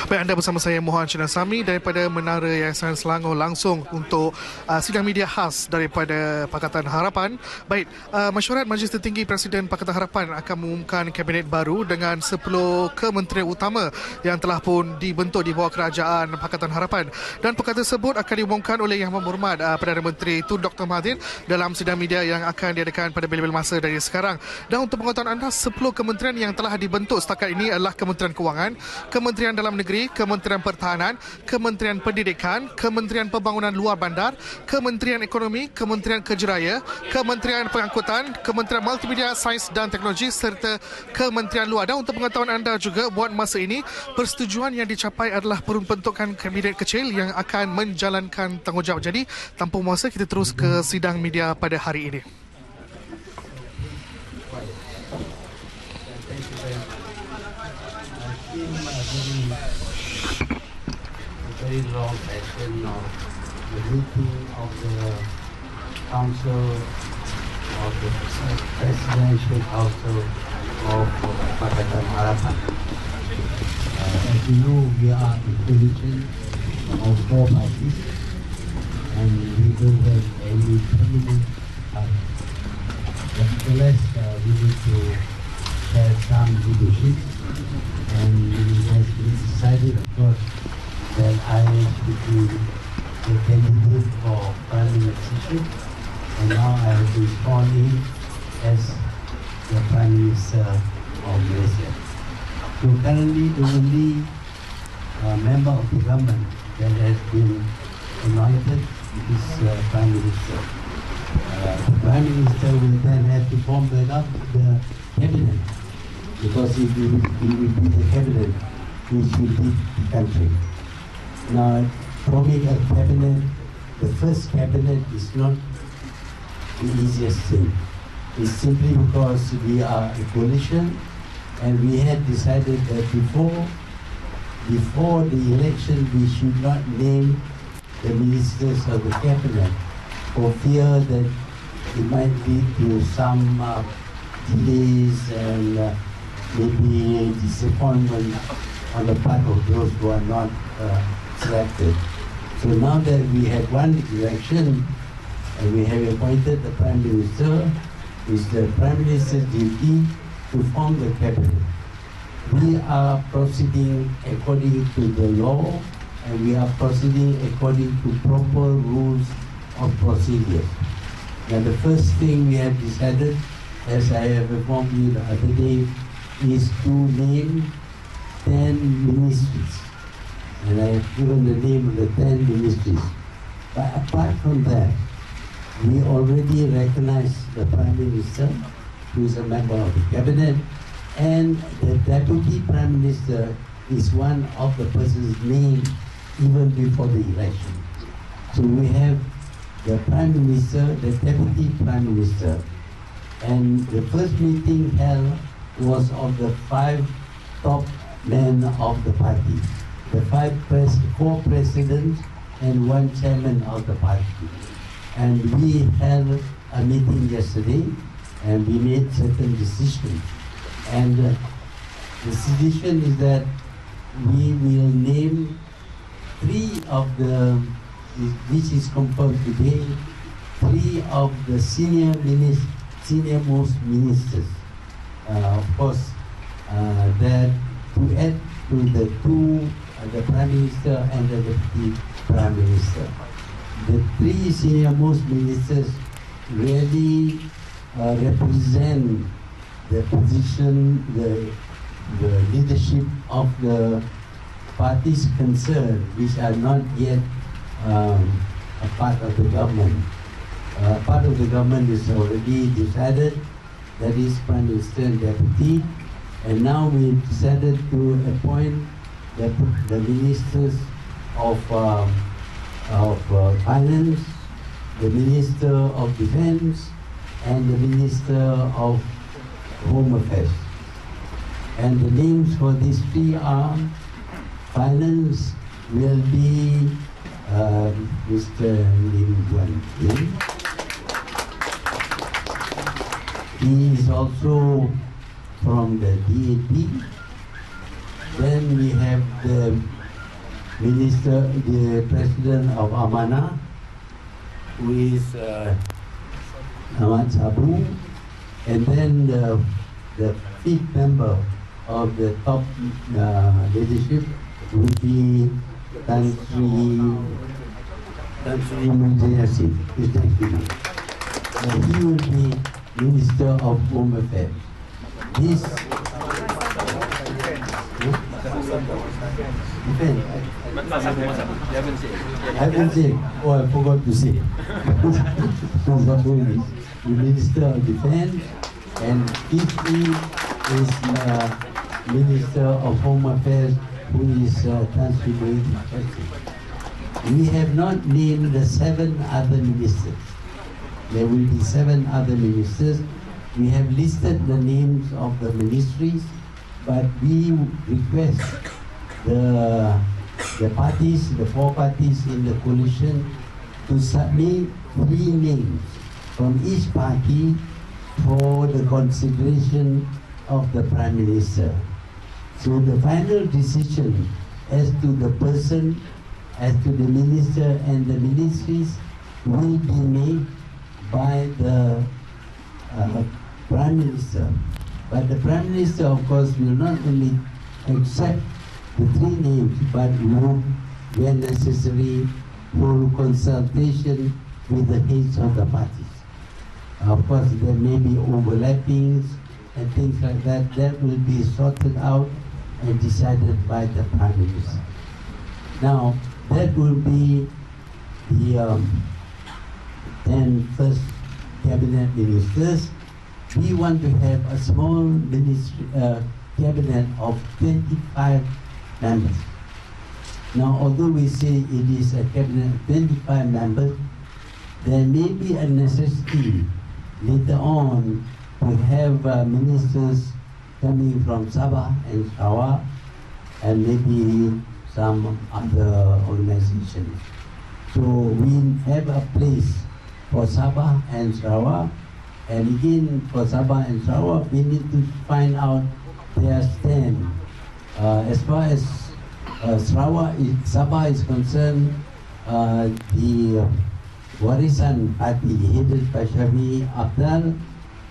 Baik, anda bersama saya Mohan Sami daripada Menara Yayasan Selangor langsung untuk sidang media khas daripada Pakatan Harapan. Baik, Mesyuarat Majlis Tertinggi Presiden Pakatan Harapan akan mengumumkan Kabinet baru dengan 10 kementerian utama yang telah pun dibentuk di bawah kerajaan Pakatan Harapan. Dan perkara tersebut akan diumumkan oleh Yang Berhormat Perdana Menteri Tun Dr. Mahathir dalam sidang media yang akan diadakan pada bila-bila masa dari sekarang. Dan untuk pengetahuan anda, 10 kementerian yang telah dibentuk setakat ini adalah Kementerian Kewangan, Kementerian Dalam Negeri, Kementerian Pertahanan, Kementerian Pendidikan, Kementerian Pembangunan Luar Bandar, Kementerian Ekonomi, Kementerian Kejeraya, Kementerian Pengangkutan, Kementerian Multimedia, Sains dan Teknologi serta Kementerian Luar. Dan untuk pengetahuan anda juga, buat masa ini, persetujuan yang dicapai adalah pembentukan kabinet kecil yang akan menjalankan tanggungjawab. Jadi, tanpa masa, kita terus ke sidang media pada hari ini. Very long session of the meeting of the Council of the Presidential Council of Pakatan Harapan. As you know, we are a coalition of 4 parties and we don't have any permanent party. Nevertheless, we need to share some leadership, and it has been decided, of course, that I should be the candidate for Prime Minister, and now I have been sworn in as the Prime Minister of Malaysia. So currently the only member of the government that has been anointed is Prime Minister. The Prime Minister will then have to form the cabinet, because if he will be the cabinet, he should lead the country. Now, forming a cabinet, the first cabinet is not the easiest thing. It's simply because we are a coalition, and we had decided that before the election we should not name the ministers of the cabinet for fear that it might lead to some delays and maybe disappointment on the part of those who are not selected. So now that we have one election and we have appointed the Prime Minister, it's the Prime Minister's duty to form the cabinet. We are proceeding according to the law, and we are proceeding according to proper rules of procedure. Now the first thing we have decided, as I have informed you the other day, is to name 10 ministries. And I have given the name of the 10 ministries. But apart from that, we already recognize the Prime Minister, who is a member of the Cabinet, and the Deputy Prime Minister is one of the persons named even before the election. So we have the Prime Minister, the Deputy Prime Minister, and the first meeting held was of the 5 top men of the party. The 4 presidents and 1 chairman of the party. And we held a meeting yesterday, and we made certain decisions. And the decision is that we will name 3 of the, which is confirmed today, 3 of the senior-most ministers. Of course, that to add to the 2, the Prime Minister and the Deputy Prime Minister. The 3 senior-most ministers really represent the position, the leadership of the parties concerned, which are not yet a part of the government. Part of the government is already decided, that is Prime Minister and Deputy, and now we decided to appoint the ministers of Finance, the Minister of Defense, and the Minister of Home Affairs. And the names for these 3 are: Finance will be Mr. Lim Guan Yin. He is also from the DAP. Then we have the the President of Amana, who is Ahmad Sabu, and then the fifth member of the top leadership would be Tan Sri Yayasan. He will be Minister of Home Affairs. This Defense. I haven't said. Oh, I forgot to say. The Minister of Defense, and fifthly is Minister of Home Affairs, who is Tan Sri Yayasan. We have not named the 7 other ministers. There will be 7 other ministers. We have listed the names of the ministries, but we request the parties, the 4 parties in the coalition, to submit 3 names from each party for the consideration of the Prime Minister. So the final decision as to the person, as to the minister and the ministries will be made by the Prime Minister. But the Prime Minister, of course, will not only accept the 3 names, but will, where necessary, hold consultation with the heads of the parties. Of course, there may be overlappings and things like that. That will be sorted out and decided by the Prime Minister. Now, that will be the 10 first cabinet ministers. We want to have a small cabinet of 25 members. Now, although we say it is a cabinet of 25 members, there may be a necessity later on to have ministers coming from Sabah and Sarawak, and maybe some other organizations. So we have a place for Sabah and Sarawak, and again for Sabah and Sarawak, we need to find out their stand. As far as Sabah is concerned, the Barisan party headed by Shafi Abdal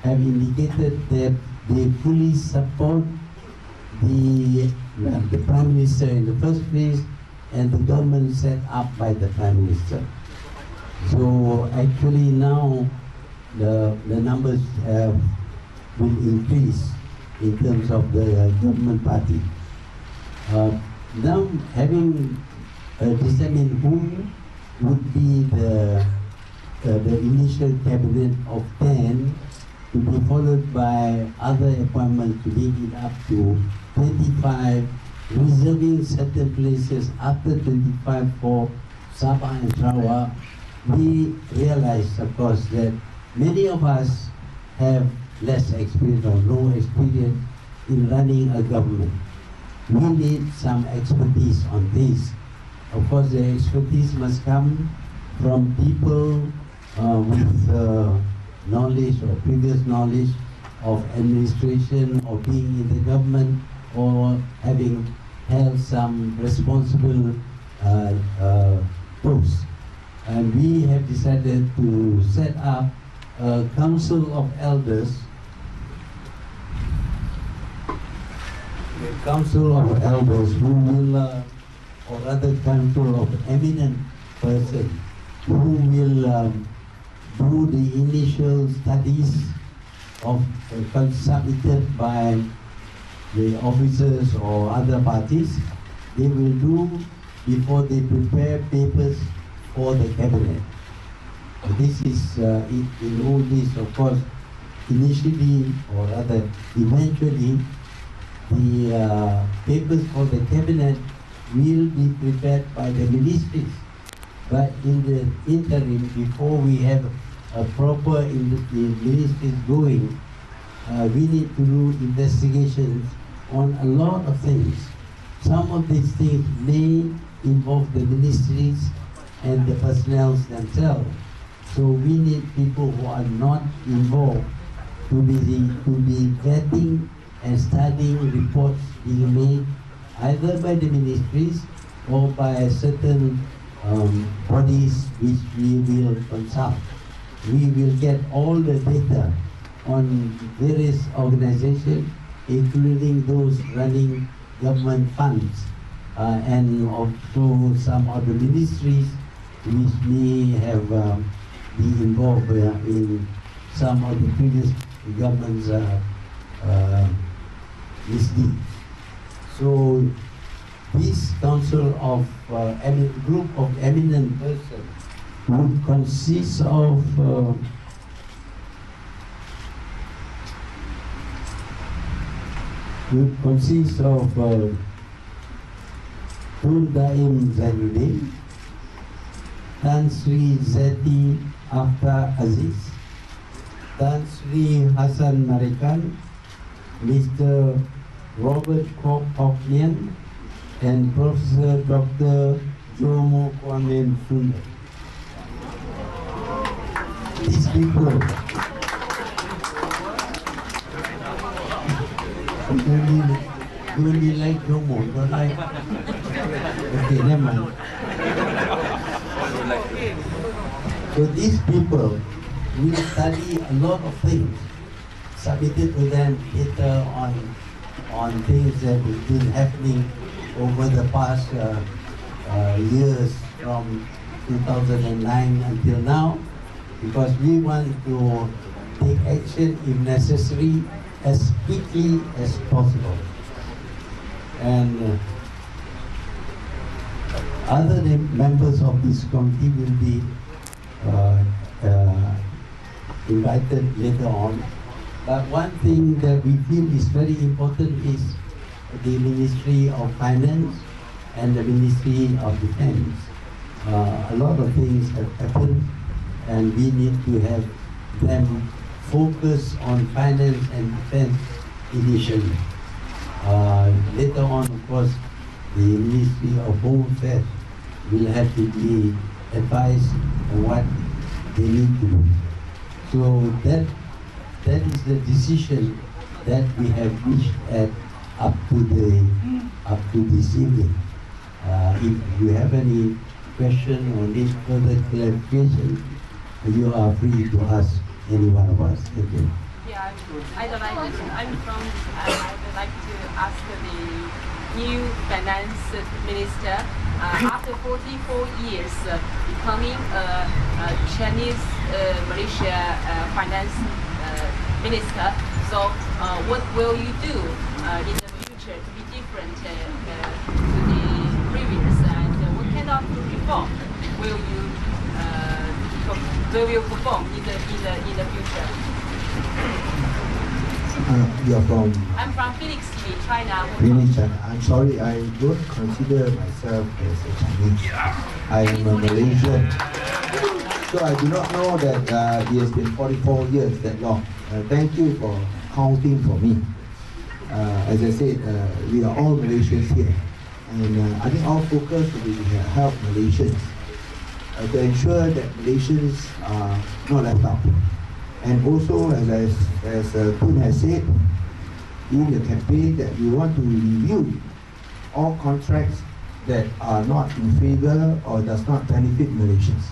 have indicated that they fully support the Prime Minister in the first place and the government set up by the Prime Minister. So actually now the numbers will increase in terms of the government party. Now having determined who would be the initial cabinet of 10, to be followed by other appointments to make it up to 25, reserving certain places after 25 for Sabah and Sarawak. We realize, of course, that many of us have less experience or no experience in running a government. We need some expertise on this. Of course, the expertise must come from people with knowledge or previous knowledge of administration or being in the government or having held some responsible posts. And we have decided to set up a council of elders, who will, or rather council of eminent persons who will do the initial studies of submitted by the officers or other parties. They will do before they prepare papers for the cabinet. This is in all this, of course, initially or rather eventually the papers for the cabinet will be prepared by the ministries. But in the interim, before we have a proper ministries going, we need to do investigations on a lot of things. Some of these things may involve the ministries and the personnel themselves. So we need people who are not involved to be vetting and studying reports being made either by the ministries or by certain bodies which we will consult. We will get all the data on various organizations, including those running government funds, and also some of the ministries which may have been involved in some of the previous government's misdeeds. So this council of group of eminent persons would consist of Tun Daim Zainuddin, Tan Sri Zeti Akhtar Aziz, Tan Sri Hassan Marikan, Mr. Robert Kok Oknian, and Professor Dr. Jomo Kwame Sunda. These people you only like Jomo, don't like? Okay, never mind. So these people will study a lot of things, submitted to them later on things that have been happening over the past years from 2009 until now, because we want to take action if necessary as quickly as possible. And other members of this committee will be invited later on. But one thing that we feel is very important is the Ministry of Finance and the Ministry of Defense. A lot of things have happened, and we need to have them focus on finance and defense initially. Later on, of course, the Ministry of Home Affairs will have to be advised on what they need to do. So that is the decision that we have reached at up to this evening. If you have any question or need further clarification, you are free to ask any one of us. Thank you. Yeah, I would like to ask the new finance minister, after 44 years becoming a Chinese Malaysia finance minister. So what will you do in the future to be different to the previous, and what kind of reform will you perform in the future? You're from? I'm from Phoenix City, China. Phoenix, China. I'm sorry, I don't consider myself as a Chinese. I am a Malaysian. So I do not know that it has been 44 years that long. Thank you for counting for me. As I said, we are all Malaysians here. And I think our focus will be to help Malaysians to ensure that Malaysians are not left out. And also, as Tun has said, in the campaign that we want to review all contracts that are not in favor or does not benefit Malaysians,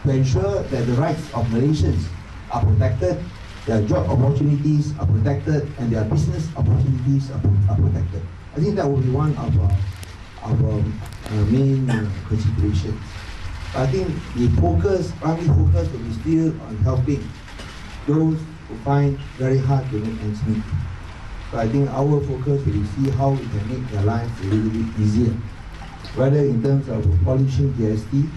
to ensure that the rights of Malaysians are protected, their job opportunities are protected, and their business opportunities are protected. I think that will be one of our main considerations. I think the primary focus will be still on helping those who find very hard to make ends meet. So I think our focus will be see how we can make their lives a little bit easier, whether in terms of polishing GST,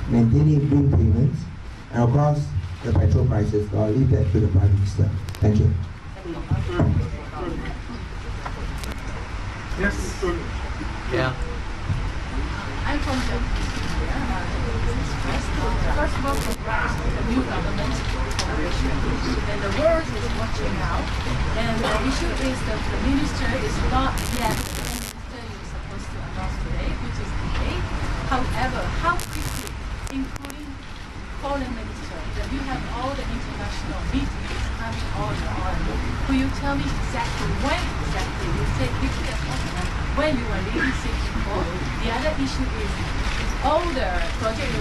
maintaining green payments, and of course the petrol prices. So I'll leave that to the Prime Minister. Thank you. Yes. Yeah. I'm from Turkey. First of all, congrats to the new government coalition. And the world is watching now. And the issue is that the minister is not yet the minister you're supposed to announce today, which is today. However, how quickly, including foreign minister, that you have all the international meetings coming on, could you tell me exactly when exactly you say quickly as possible? when you were leading Singapore. The other issue is all the project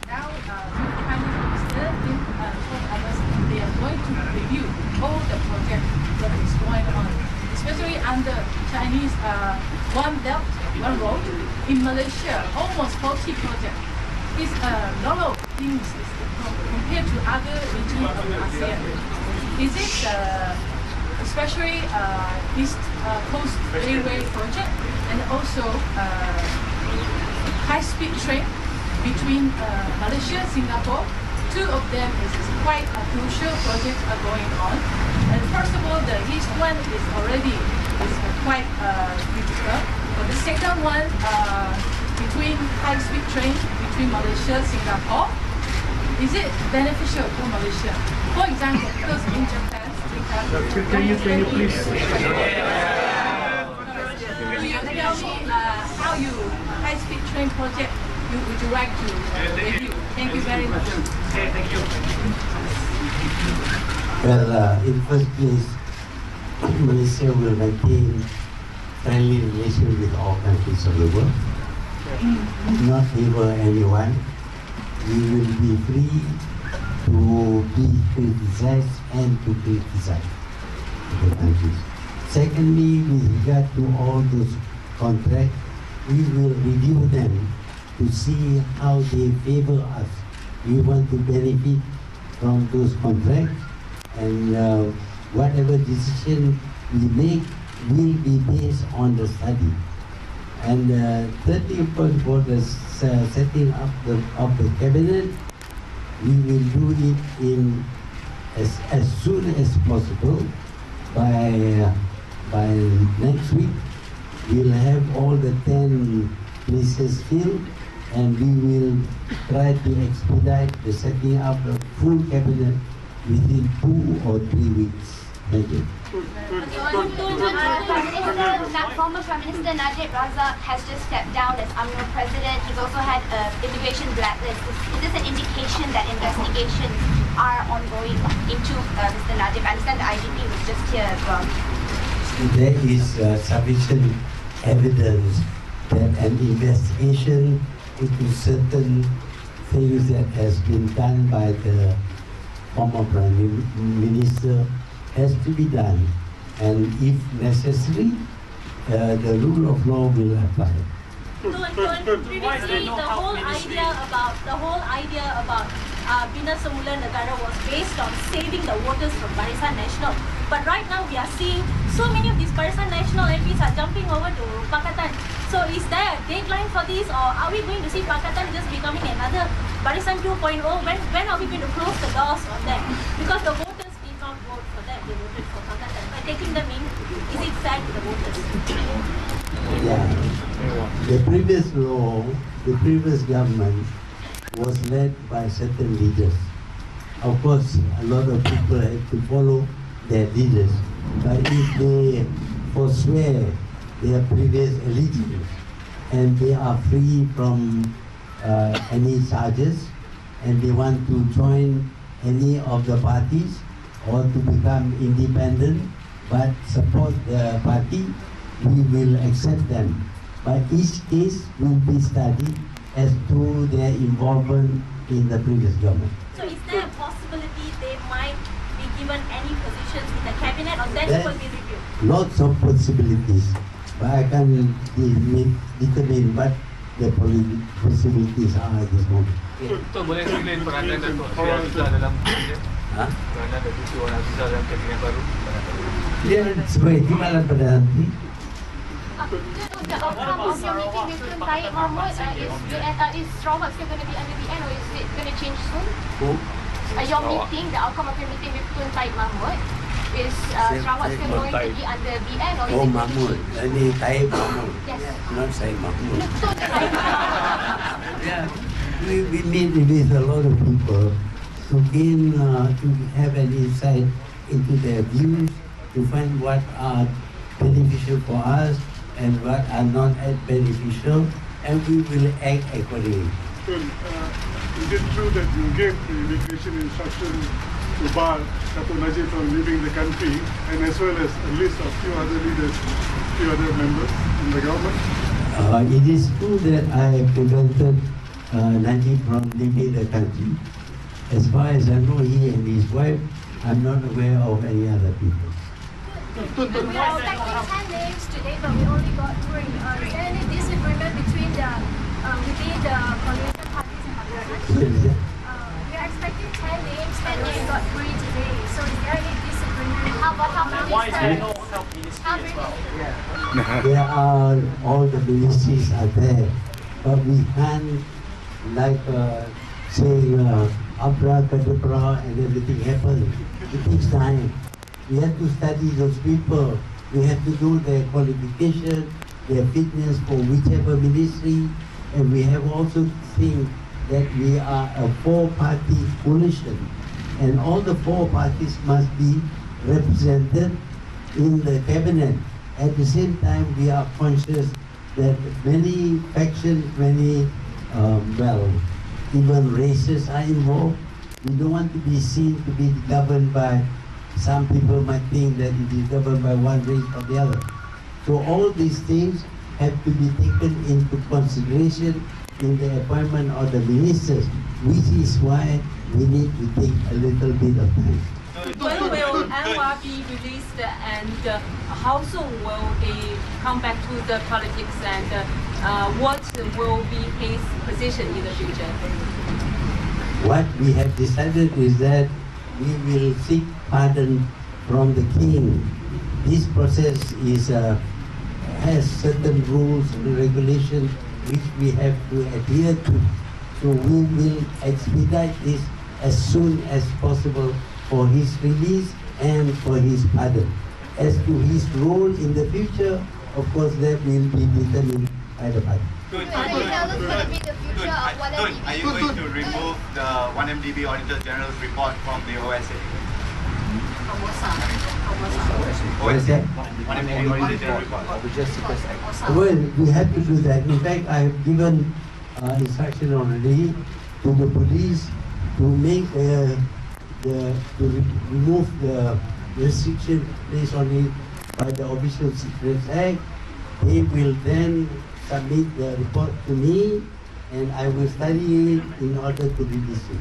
now Chinese minister told us they are going to review all the project that is going on, especially under Chinese One Belt, One Road. In Malaysia, almost 40 projects. It's a lot of things compared to other regions of ASEAN. Is it especially East Coast Railway project and also high-speed train between Malaysia, Singapore? Two of them is quite a crucial project going on. And first of all, the east one is already quite critical. But the second one, between high-speed train between Malaysia, Singapore, is it beneficial for Malaysia? For example, because in Japan, we have... Can you please... Tell me how you high-speed train project would you like to review? Thank you very much. Thank you. Well, in first place, Malaysia will maintain friendly relations with all countries of the world. Not favor anyone. We will be free to be criticized and to criticize the countries. Secondly, with regard to all those contracts, we will review them to see how they favor us. We want to benefit from those contracts, and whatever decision we make will be based on the study. And thirdly, for the setting up of the cabinet, we will do it in as soon as possible. By next week, we'll have all the 10 places filled, and we will try to expedite the setting up the full cabinet within 2 or 3 weeks. Thank you. Former Prime Minister Najib Razak has just stepped down as UMNO president. He's also had an immigration blacklist. Is this an indication that investigations are ongoing into Mr. Najib? I understand the IGP was just here as well. There is sufficient evidence that an investigation into certain things that has been done by the former Prime Minister has to be done, and if necessary, the rule of law will apply. Previously, the whole idea about Bina Semula Negara was based on saving the voters from Barisan Nasional. But right now, we are seeing so many of these Barisan Nasional MPs are jumping over to Pakatan. So is there a deadline for this, or are we going to see Pakatan just becoming another Barisan 2.0? When are we going to close the doors on that? Because the voters did not vote for that, they voted for Pakatan. By taking them in, is it fair to the voters? Yeah. The previous law, the previous government was led by certain leaders. Of course, a lot of people had to follow their leaders. But if they forswear their previous allegiance and they are free from any charges, and they want to join any of the parties or to become independent but support the party, we will accept them. But each case will be studied as to their involvement in the previous government. So is there a possibility they might be given any positions in the cabinet, or that will be reviewed? Lots of possibilities, but I can't determine what the possibilities are at this moment. Itu boleh explain peranan Datuk Seri Azizah dalam kabinet? Peranan Datuk Seri Azizah dalam kabinet baru? Dia sebagai timbalan pada nanti. The outcome of your meeting with Tun Taib Mahmud, is Sarawak still going to be under BN, or is it going to change soon? Who? Your meeting, the outcome of your meeting with Tun Taib Mahmud, is Sarawak still going to be under BN, or is it going to Mahmud. Ini Taib Mahmud. Yes. Not Syed Mahmud. Tun Taib. Yeah, we meet with a lot of people to gain, to have an insight into their views, to find what are beneficial for us and what are not as beneficial, and we will act accordingly. Is it true that you gave the immigration instruction to bar Dato' Najib from leaving the country, and as well as a list of few other leaders few other members in the government? It is true that I prevented Najib from leaving the country. As far as I know, he and his wife, I'm not aware of any other people. We are expecting 10 names today, but we only got 3. Is there any disagreement between within the coalition parties in Barisan? We are expecting 10 names, and we got 3 today. So is there any disagreement? How many? Why is there no health ministry as well? There are, all the ministries are there, but we can't like say abracadabra and everything happens. It takes time. We have to study those people. We have to do their qualification, their fitness for whichever ministry, and we have also to think that we are a 4-party coalition, and all the 4 parties must be represented in the cabinet. At the same time, we are conscious that many factions, many, even races are involved. We don't want to be seen to be governed by, some people might think that it is governed by one race or the other. So all these things have to be taken into consideration in the appointment of the ministers, which is why we need to take a little bit of time. When will Anwar be released, and how soon will he come back to the politics, and what will be his position in the future? What we have decided is that we will seek pardon from the king. This process is has certain rules and regulations which we have to adhere to. So we will expedite this as soon as possible for his release and for his pardon. As to his role in the future, of course, that will be determined by the party. Can you tell us what will be the future of 1MDB? Are you going to remove the 1MDB Auditor General's report from the OSA? What is that? 1MDB Auditor General report. Well, we have to do that. In fact, I have given instruction already to the police to make remove the restriction placed on it by the Official Secrets Act. They will then submit the report to me, and I will study it in order to release it.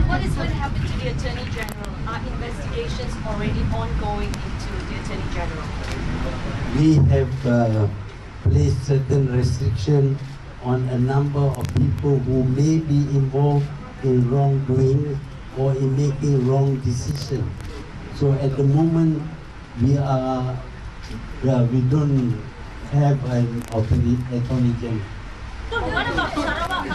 What is going to happen to the Attorney General? Are investigations already ongoing into the Attorney General? We have placed certain restriction on a number of people who may be involved in wrongdoing or in making wrong decisions. So at the moment, we don't have an Attorney General. What about Sarawak?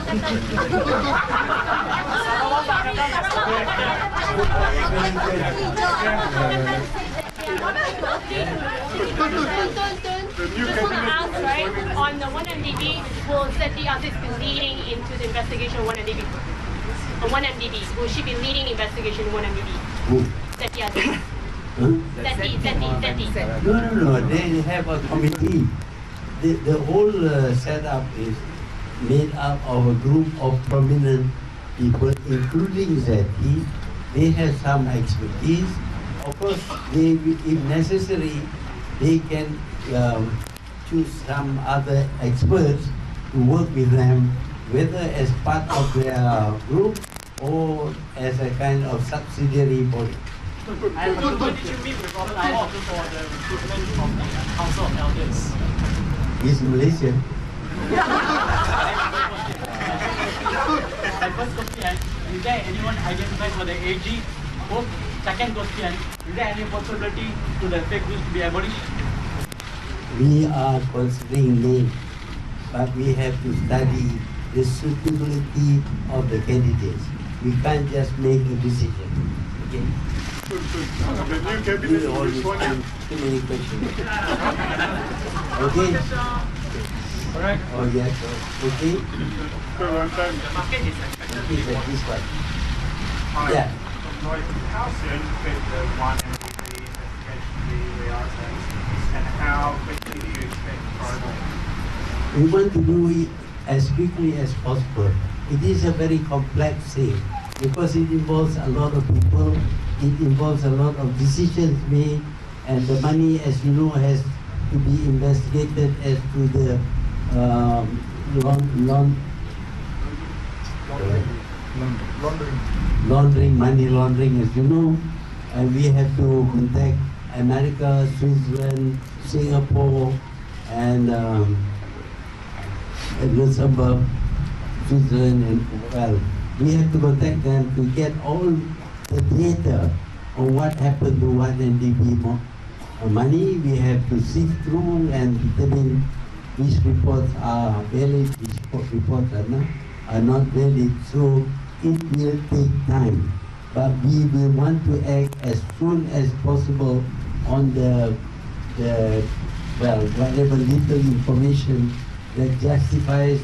Just want to ask, right, on the 1MDB, will Seti Aziz be leading into the investigation of 1MDB? On 1MDB, will she be leading investigation 1MDB? Who? Seti Aziz. Seti. No. They have a committee. The whole setup is made up of a group of prominent people, including Zeti. They have some expertise. Of course, if necessary, they can choose some other experts to work with them, whether as part of their group or as a kind of subsidiary body. And when did you meet with Robert Bob for the recruitment from the Council of Elders? He's Malaysian. My first question, is there anyone identified for the AG? Second question, is there any possibility to the fake news to be abolished? We are considering names, but we have to study the suitability of the candidates. We can't just make a decision. Okay? The new cabinet You is always one. ask too many questions. Okay? Correct. Oh yes. Okay? So one time. The market is expected to Okay, be this one. Alright. Yeah. How soon could the 1MDB investigation be reopened, and how quickly do you expect progress? We want to do it as quickly as possible. It is a very complex thing because it involves a lot of people, it involves a lot of decisions made, and the money, as you know, has to be investigated as to the money laundering, as you know, and we have to contact America, Switzerland, Singapore, and Luxembourg, Switzerland, and well, we have to contact them to get all the data on what happened to what NDB money. We have to sift through and determine which reports are valid, which reports are not valid. So it will take time, but we will want to act as soon as possible on the whatever little information that justifies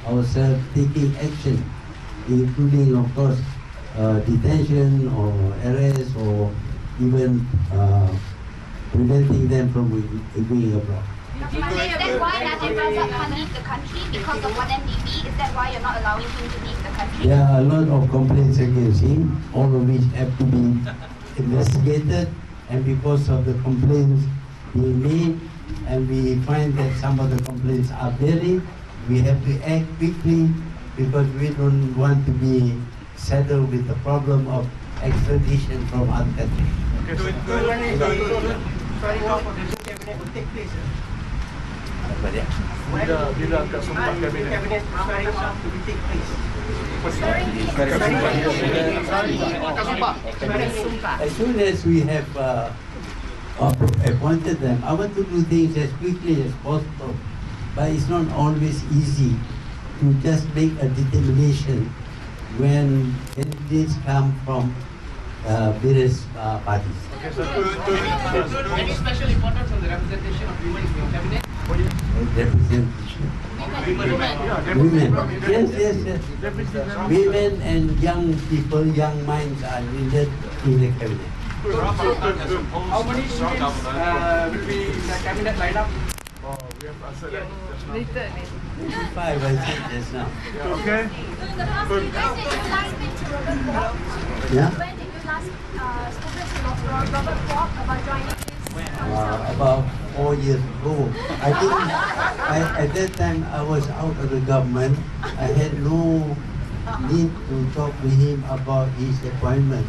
ourselves taking action, including, of course, detention or arrest or even preventing them from going abroad. Is that why Najib Razak can't leave the country because of what MDB? Is that why you're not allowing him to leave the country? There are a lot of complaints against him, all of which have to be investigated, and because of the complaints being made, and we find that some of the complaints are valid, we have to act quickly because we don't want to be saddled with the problem of extradition from other countries. Okay, so when is the swearing off of the new cabinet will take place? When the new cabinet swearing off will take place? As soon as we have appointed them, I want to do things as quickly as possible, but it's not always easy to just make a determination when candidates come from various parties. Okay, so any special importance on the representation of women in your cabinet? Representation. Women. Yes. Women and young people, young minds are needed in the cabinet. How many women will be in the cabinet lineup? We have answered that just now. 5, I think, just now. Okay. When did you last speak to Robert Bork? Yeah? When did you last spoken to Robert Bork about joining his about 4 years ago. I think at that time I was out of the government. I had no need to talk to him about his appointment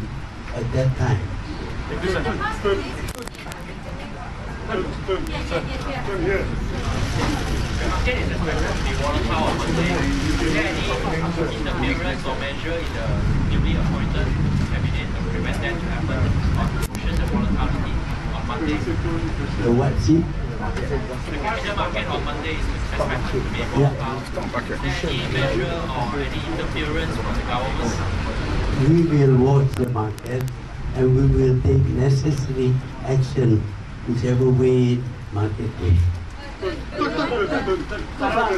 at that time. Interference or measure in the newly appointed cabinet to prevent that to happen or to cushion the volatility on Monday? The what seat? The capital market on Monday is expected to be volatile. Any measure or any interference from the government? We will watch the market and we will take necessary action whichever way market goes. The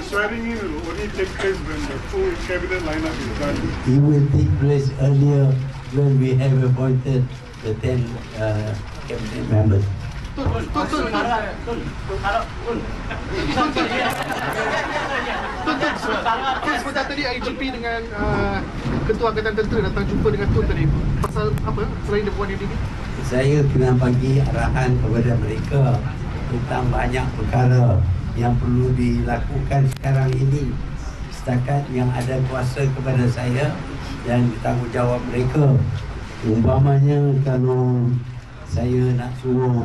swearing in will only take place when the full cabinet lineup is done. It will take place earlier when we have appointed the 10 cabinet members. Sebentar tadi IGP dengan Ketua Angkatan Tentera datang jumpa dengan Tun tadi. Pasal apa selain dia buat ini? Saya kena bagi arahan kepada mereka tentang banyak perkara yang perlu dilakukan sekarang ini. Setakat yang ada kuasa kepada saya dan tanggungjawab mereka. Umpamanya kalau saya nak suruh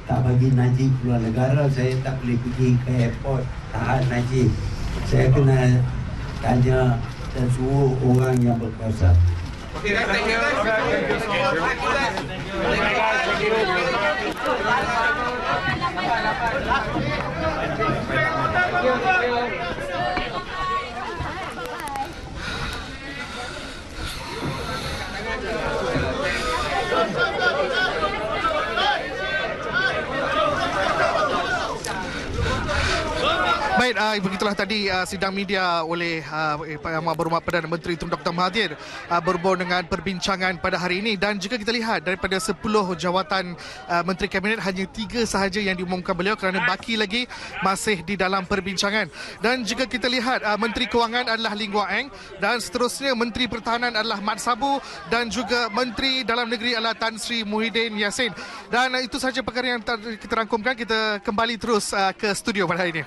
tak bagi Najib keluar negara, saya tak boleh pergi ke airport tahan Najib. Saya kena tanya dan suruh orang yang berkuasa. Okay, thank you. Baik, begitulah tadi sidang media oleh Yang Berhormat Perdana Menteri Tun Dr. Mahathir berhubung dengan perbincangan pada hari ini. Dan jika kita lihat daripada 10 jawatan Menteri Kabinet, hanya 3 sahaja yang diumumkan beliau kerana baki lagi masih di dalam perbincangan. Dan jika kita lihat Menteri Kewangan adalah Ling Guang Eng, dan seterusnya Menteri Pertahanan adalah Mat Sabu, dan juga Menteri Dalam Negeri adalah Tan Sri Muhyiddin Yassin. Dan itu sahaja perkara yang kita rangkumkan. Kita kembali terus ke studio pada hari ini.